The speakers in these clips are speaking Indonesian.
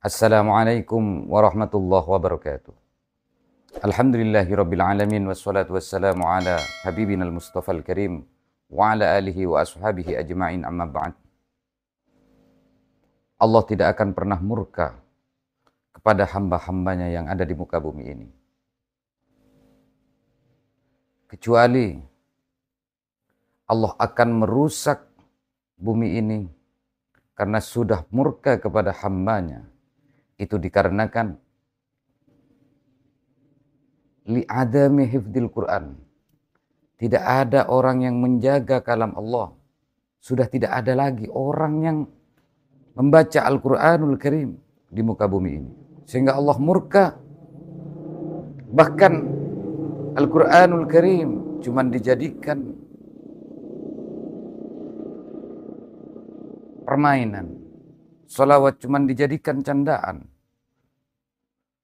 Assalamualaikum warahmatullahi wabarakatuh. Alhamdulillahirabbil alamin wassalatu wassalamu ala habibina al-Mustafa al-Karim wa ala alihi wa ashabihi ajma'in amma ba'd. Allah tidak akan pernah murka kepada hamba-hambanya yang ada di muka bumi ini, kecuali Allah akan merusak bumi ini karena sudah murka kepada hambanya. Itu dikarenakan li'adami hifdzil Quran. Tidak ada orang yang menjaga kalam Allah. Sudah tidak ada lagi orang yang membaca Al-Quranul Karim di muka bumi ini. Sehingga Allah murka. Bahkan Al-Quranul Karim cuma dijadikan permainan. Salawat cuma dijadikan candaan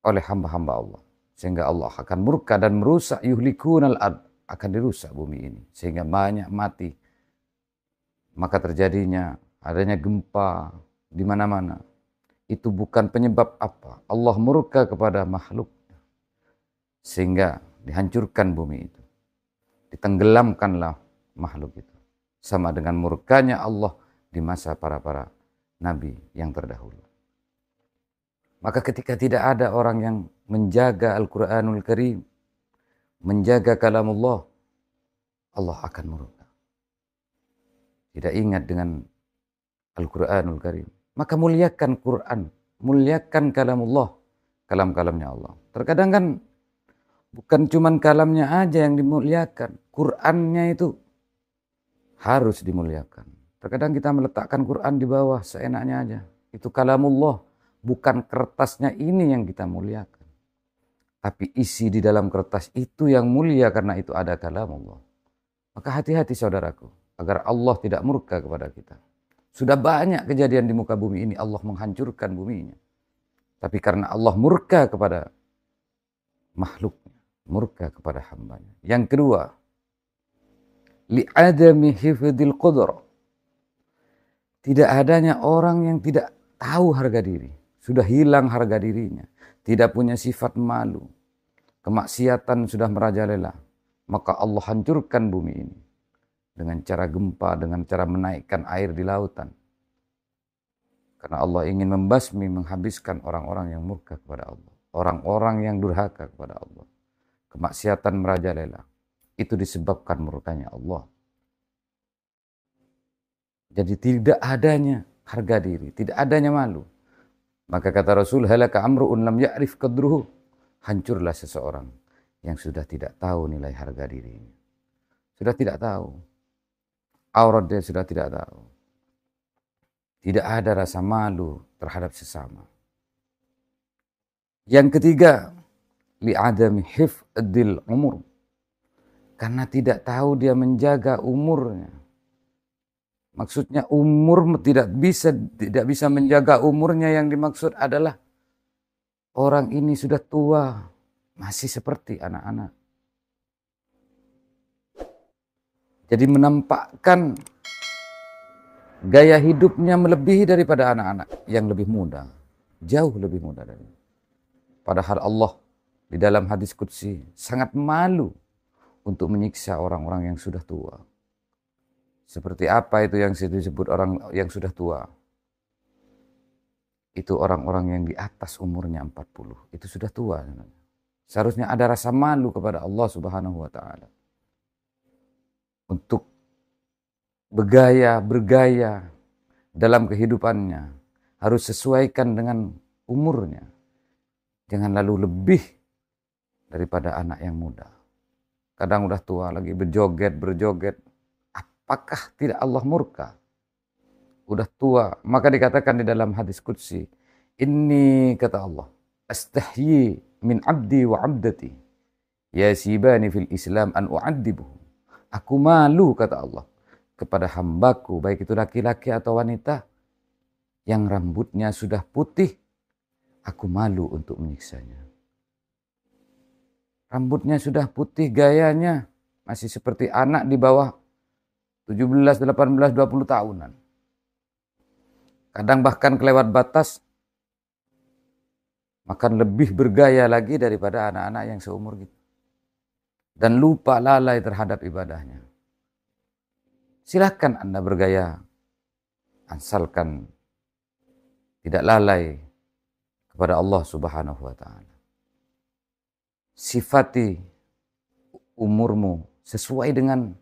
oleh hamba-hamba Allah. Sehingga Allah akan murka dan merusak, yuhlikunal ard, akan dirusak bumi ini. Sehingga banyak mati. Maka terjadinya adanya gempa di mana-mana. Itu bukan penyebab apa. Allah murka kepada makhluk. Sehingga dihancurkan bumi itu. Ditenggelamkanlah makhluk itu. Sama dengan murkanya Allah di masa para nabi yang terdahulu. Maka ketika tidak ada orang yang menjaga Al-Quranul Karim, menjaga kalamullah, Allah akan murka. Tidak ingat dengan Al-Quranul Karim. Maka muliakan Quran, muliakan kalamullah, kalam-kalamnya Allah. Terkadang kan bukan cuman kalamnya aja yang dimuliakan, Qurannya itu harus dimuliakan. Terkadang kita meletakkan Quran di bawah seenaknya aja. Itu kalamullah. Bukan kertasnya ini yang kita muliakan. Tapi isi di dalam kertas itu yang mulia karena itu ada kalamullah. Maka hati-hati saudaraku. Agar Allah tidak murka kepada kita. Sudah banyak kejadian di muka bumi ini. Allah menghancurkan buminya. Tapi karena Allah murka kepada makhluknya. Murka kepada hambanya. Yang kedua. Li'adami hifdzil qudra. Tidak adanya orang yang tidak tahu harga diri. Sudah hilang harga dirinya. Tidak punya sifat malu. Kemaksiatan sudah merajalela. Maka Allah hancurkan bumi ini. Dengan cara gempa, dengan cara menaikkan air di lautan. Karena Allah ingin membasmi, menghabiskan orang-orang yang murka kepada Allah. Orang-orang yang durhaka kepada Allah. Kemaksiatan merajalela. Itu disebabkan murkanya Allah. Jadi tidak adanya harga diri, tidak adanya malu. Maka kata Rasul, halaka amru'un lam ya'rif qadruhu. Hancurlah seseorang yang sudah tidak tahu nilai harga dirinya. Sudah tidak tahu. Aurat dia sudah tidak tahu. Tidak ada rasa malu terhadap sesama. Yang ketiga, li'adami hifdzil umur. Karena tidak tahu dia menjaga umurnya. Maksudnya umur tidak bisa menjaga umurnya, yang dimaksud adalah orang ini sudah tua, masih seperti anak-anak. Jadi menampakkan gaya hidupnya melebihi daripada anak-anak yang lebih muda. Jauh lebih muda dari. Padahal Allah di dalam hadis qudsi sangat malu untuk menyiksa orang-orang yang sudah tua. Seperti apa itu yang disebut orang yang sudah tua? Itu orang-orang yang di atas umurnya 40. Itu sudah tua. Seharusnya ada rasa malu kepada Allah Subhanahu wa ta'ala. Untuk bergaya dalam kehidupannya. Harus sesuaikan dengan umurnya. Jangan lalu lebih daripada anak yang muda. Kadang udah tua lagi berjoget. Apakah tidak Allah murka? Udah tua. Maka dikatakan di dalam hadis qudsi. Inni kata Allah. Astahyi min abdi wa abdati. Yasibani fil Islam an u'addibuhu. Aku malu kata Allah. Kepada hambaku. Baik itu laki-laki atau wanita. Yang rambutnya sudah putih. Aku malu untuk menyiksanya. Rambutnya sudah putih, gayanya masih seperti anak di bawah 17, 18, 20 tahunan. Kadang bahkan kelewat batas Maka lebih bergaya lagi daripada anak-anak yang seumur kita. Dan lupa lalai terhadap ibadahnya. Silahkan Anda bergaya, asalkan tidak lalai kepada Allah Subhanahu wa Ta'ala. Sifati umurmu sesuaikan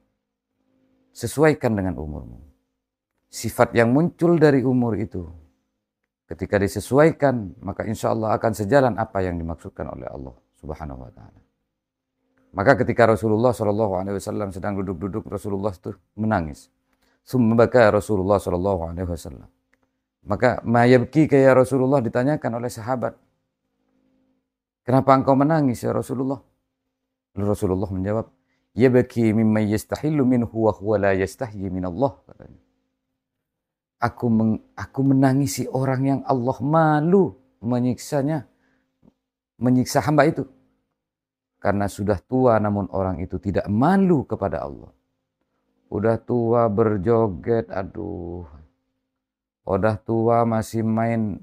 dengan umurmu. Sifat yang muncul dari umur itu, ketika disesuaikan, maka insya Allah akan sejalan apa yang dimaksudkan oleh Allah Subhanahu wa Ta'ala. Maka ketika Rasulullah SAW sedang duduk-duduk, Rasulullah itu menangis. Summa baka Rasulullah SAW. Maka ma yabkika ya Rasulullah, ditanyakan oleh sahabat, kenapa engkau menangis ya Rasulullah? Lalu Rasulullah menjawab, yabki mimma yastahillu minhu wa huwa la yastahyi min Allah. Katanya, aku menangisi orang yang Allah malu menyiksanya, menyiksa hamba itu. Karena sudah tua namun orang itu tidak malu kepada Allah. Udah tua berjoget, aduh. Udah tua masih main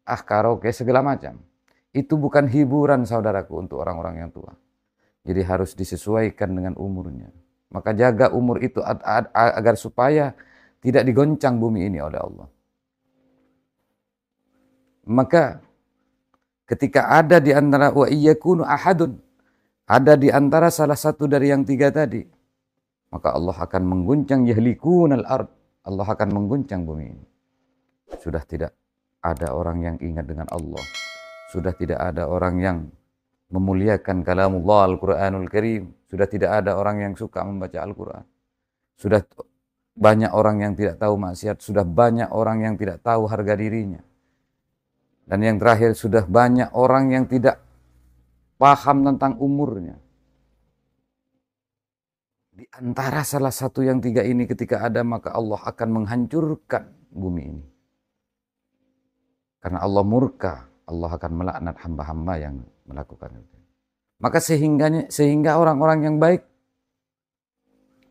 karaoke segala macam. Itu bukan hiburan saudaraku untuk orang-orang yang tua. Jadi harus disesuaikan dengan umurnya. Maka jaga umur itu agar supaya tidak digoncang bumi ini oleh Allah. Maka ketika ada di antara wa iyyakunu ahadun, ada di antara salah satu dari yang tiga tadi, maka Allah akan mengguncang yahlikunal ard. Allah akan mengguncang bumi ini. Sudah tidak ada orang yang ingat dengan Allah. Sudah tidak ada orang yang memuliakan kalamullah Al-Quranul Karim. Sudah tidak ada orang yang suka membaca Al-Quran. Sudah banyak orang yang tidak tahu maksiat. Sudah banyak orang yang tidak tahu harga dirinya. Dan yang terakhir, sudah banyak orang yang tidak paham tentang umurnya. Di antara salah satu yang tiga ini ketika ada, maka Allah akan menghancurkan bumi ini. Karena Allah murka, Allah akan melaknat hamba-hamba yang melakukan itu. Maka sehingga orang-orang yang baik,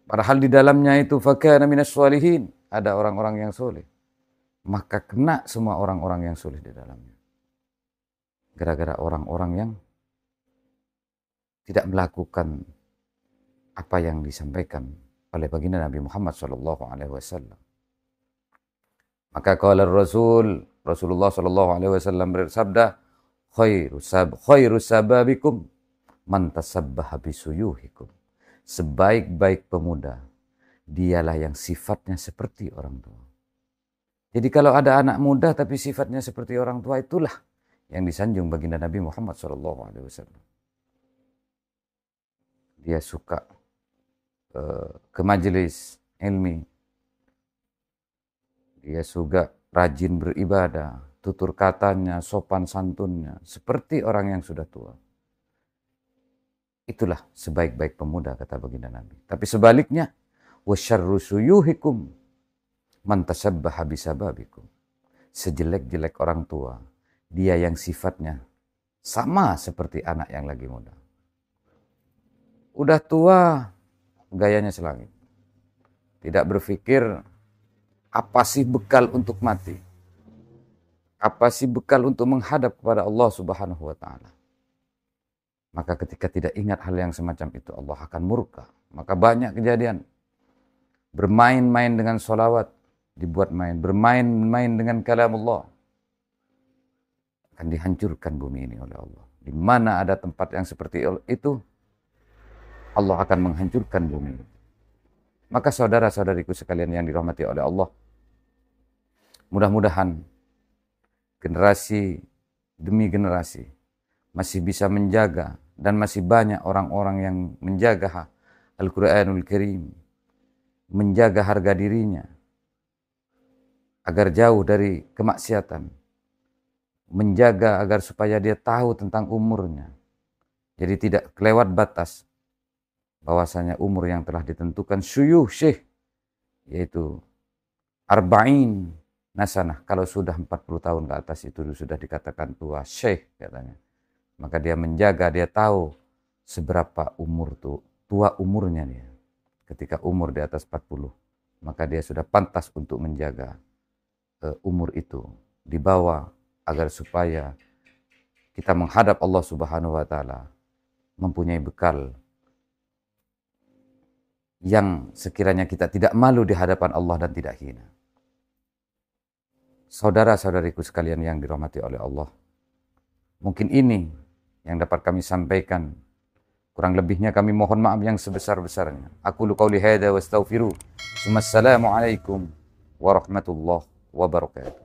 padahal di dalamnya itu fakana minas sholihin, ada orang-orang yang soleh, maka kena semua orang-orang yang soleh di dalamnya. Gara-gara orang-orang yang tidak melakukan apa yang disampaikan oleh baginda Nabi Muhammad SAW. Maka qala Rasulullah SAW bersabda, khairu sababikum man tasabbaha bisuyuhikum. Sebaik-baik pemuda, dialah yang sifatnya seperti orang tua. Jadi kalau ada anak muda tapi sifatnya seperti orang tua, itulah yang disanjung baginda Nabi Muhammad SAW. Dia suka ke majelis ilmi. Dia juga rajin beribadah, tutur katanya, sopan santunnya, seperti orang yang sudah tua. Itulah sebaik-baik pemuda, kata baginda Nabi. Tapi sebaliknya, wasyarru suyuhikum man tasabbaha bisababikum. Sejelek-jelek orang tua, dia yang sifatnya sama seperti anak yang lagi muda. Udah tua, gayanya selangit. Tidak berpikir, apa sih bekal untuk mati? Apa sih bekal untuk menghadap kepada Allah Subhanahu wa Ta'ala? Maka ketika tidak ingat hal yang semacam itu, Allah akan murka. Maka banyak kejadian. Bermain-main dengan sholawat, dibuat main. Bermain-main dengan kalamullah, akan dihancurkan bumi ini oleh Allah. Di mana ada tempat yang seperti itu, Allah akan menghancurkan bumi. Maka saudara-saudariku sekalian yang dirahmati oleh Allah, mudah-mudahan generasi demi generasi masih bisa menjaga, dan masih banyak orang-orang yang menjaga Al-Quranul Karim, menjaga harga dirinya agar jauh dari kemaksiatan, menjaga agar supaya dia tahu tentang umurnya, jadi tidak kelewat batas bahwasanya umur yang telah ditentukan syuyuh syekh, yaitu arba'in nasanah. Kalau sudah 40 tahun ke atas itu sudah dikatakan tua syekh katanya. Maka dia menjaga, dia tahu seberapa tua umurnya dia. Ketika umur di atas 40, maka dia sudah pantas untuk menjaga umur itu di bawah, agar supaya kita menghadap Allah Subhanahu wa taala mempunyai bekal yang sekiranya kita tidak malu di hadapan Allah dan tidak hina. Saudara-saudariku sekalian yang dirahmati oleh Allah, mungkin ini yang dapat kami sampaikan. Kurang lebihnya kami mohon maaf yang sebesar-besarnya. Aku qouli hadza wa astaghfiru. Assalamualaikum warahmatullahi wabarakatuh.